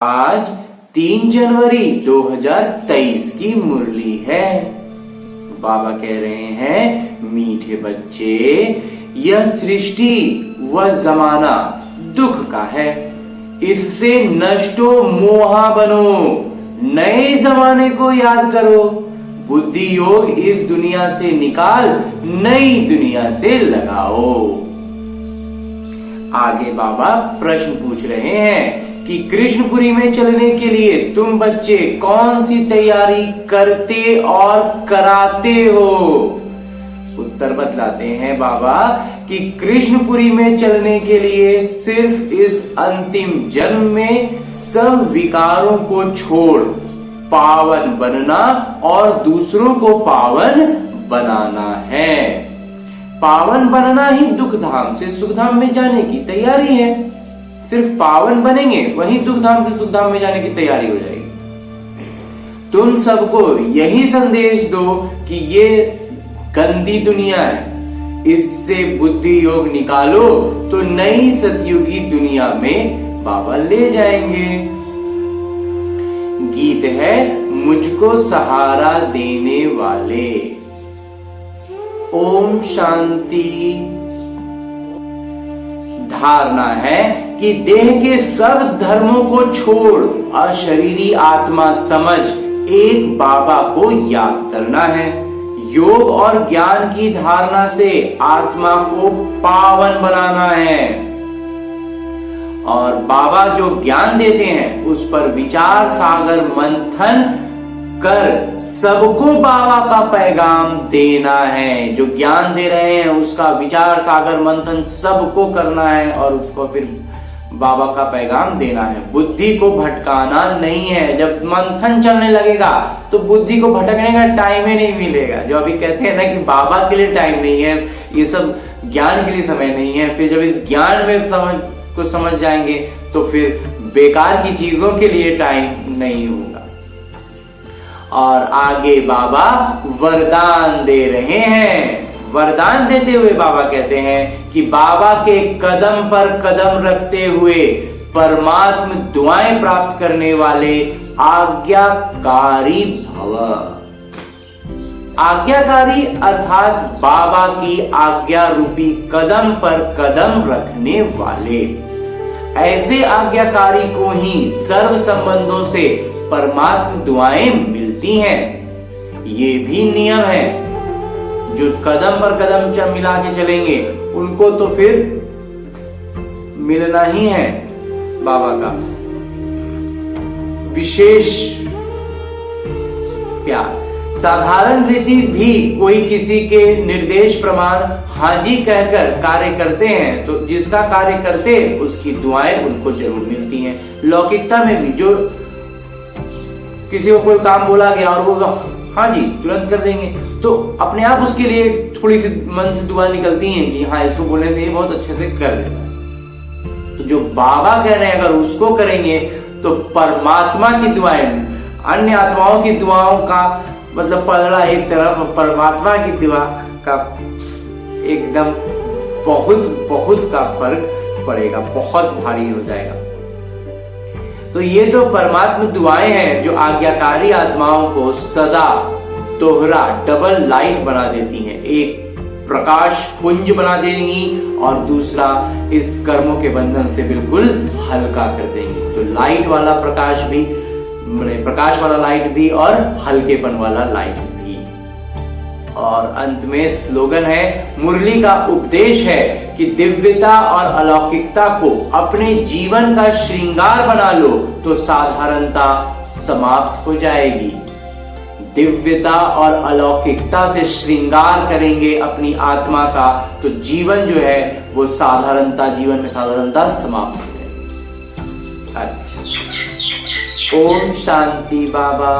आज 3 जनवरी 2023 की मुरली है। बाबा कह रहे हैं, मीठे बच्चे, यह सृष्टि व जमाना दुख का है, इससे नष्टो मोहा बनो, नए जमाने को याद करो, बुद्धि योग इस दुनिया से निकाल नई दुनिया से लगाओ। आगे बाबा प्रश्न पूछ रहे हैं कि कृष्णपुरी में चलने के लिए तुम बच्चे कौन सी तैयारी करते और कराते हो। उत्तर बतलाते हैं बाबा कि कृष्णपुरी में चलने के लिए सिर्फ इस अंतिम जन्म में सब विकारों को छोड़ पावन बनना और दूसरों को पावन बनाना है। पावन बनना ही दुख धाम से सुख धाम में जाने की तैयारी है। सिर्फ पावन बनेंगे वही दुख धाम से सुख धाम में जाने की तैयारी हो जाएगी। तुम सबको यही संदेश दो कि ये गंदी दुनिया है, इससे बुद्धि योग निकालो तो नई सतयुगी दुनिया में बाबा ले जाएंगे। गीत है मुझको सहारा देने वाले। ओम शांति। धारणा है कि देह के सब धर्मों को छोड़ अशरीरी आत्मा समझ एक बाबा को याद करना है। योग और ज्ञान की धारणा से आत्मा को पावन बनाना है और बाबा जो ज्ञान देते हैं उस पर विचार सागर मंथन कर सबको बाबा का पैगाम देना है। जो ज्ञान दे रहे हैं उसका विचार सागर मंथन सबको करना है और उसको फिर बाबा का पैगाम देना है। बुद्धि को भटकाना नहीं है। जब मंथन चलने लगेगा तो बुद्धि को भटकने का टाइम ही नहीं मिलेगा। जो अभी कहते हैं ना कि बाबा के लिए टाइम नहीं है, ये सब ज्ञान के लिए समय नहीं है, फिर जब इस ज्ञान में समझ जाएंगे तो फिर बेकार की चीजों के लिए टाइम नहीं होगा। और आगे बाबा वरदान दे रहे हैं। वरदान देते हुए बाबा कहते हैं कि बाबा के कदम पर कदम रखते हुए परमात्म दुआएं प्राप्त करने वाले आज्ञाकारी भव। आज्ञाकारी अर्थात बाबा की आज्ञा रूपी कदम पर कदम रखने वाले। ऐसे आज्ञाकारी को ही सर्व संबंधों से परमात्म दुआएं मिलती हैं। ये भी नियम है, जो कदम पर कदम मिला के चलेंगे उनको तो फिर मिलना ही है बाबा का विशेष प्यार। साधारण रीति भी कोई किसी के निर्देश प्रमाण हाजी कहकर कार्य करते हैं तो जिसका कार्य करते उसकी दुआएं उनको जरूर मिलती हैं। लौकिकता में भी जो किसी को कोई काम बोला गया और वो हाँ जी तुरंत कर देंगे तो अपने आप उसके लिए थोड़ी सी मन से दुआ निकलती हैं कि हाँ इसको बोलने से ये बहुत अच्छे से कर देता है। तो जो बाबा कह रहे हैं अगर उसको करेंगे तो परमात्मा की दुआएं, अन्य आत्माओं की दुआओं का मतलब पलड़ा एक तरफ, परमात्मा की दुआ का एकदम बहुत का फर्क पड़ेगा, बहुत भारी हो जाएगा। तो ये तो परमात्मा दुआएं हैं जो आज्ञाकारी आत्माओं को सदा दोहरा डबल लाइट बना देती हैं। एक प्रकाश पुंज बना देंगी और दूसरा इस कर्मों के बंधन से बिल्कुल हल्का कर देंगी। तो लाइट वाला प्रकाश भी, प्रकाश वाला लाइट भी और हल्केपन वाला लाइट भी। और अंत में स्लोगन है, मुरली का उपदेश है कि दिव्यता और अलौकिकता को अपने जीवन का श्रृंगार बना लो तो साधारणता समाप्त हो जाएगी। दिव्यता और अलौकिकता से श्रृंगार करेंगे अपनी आत्मा का तो जीवन जो है वो साधारणता, जीवन में साधारणता समाप्त हो जाएगी। अच्छा, ओम शांति बाबा।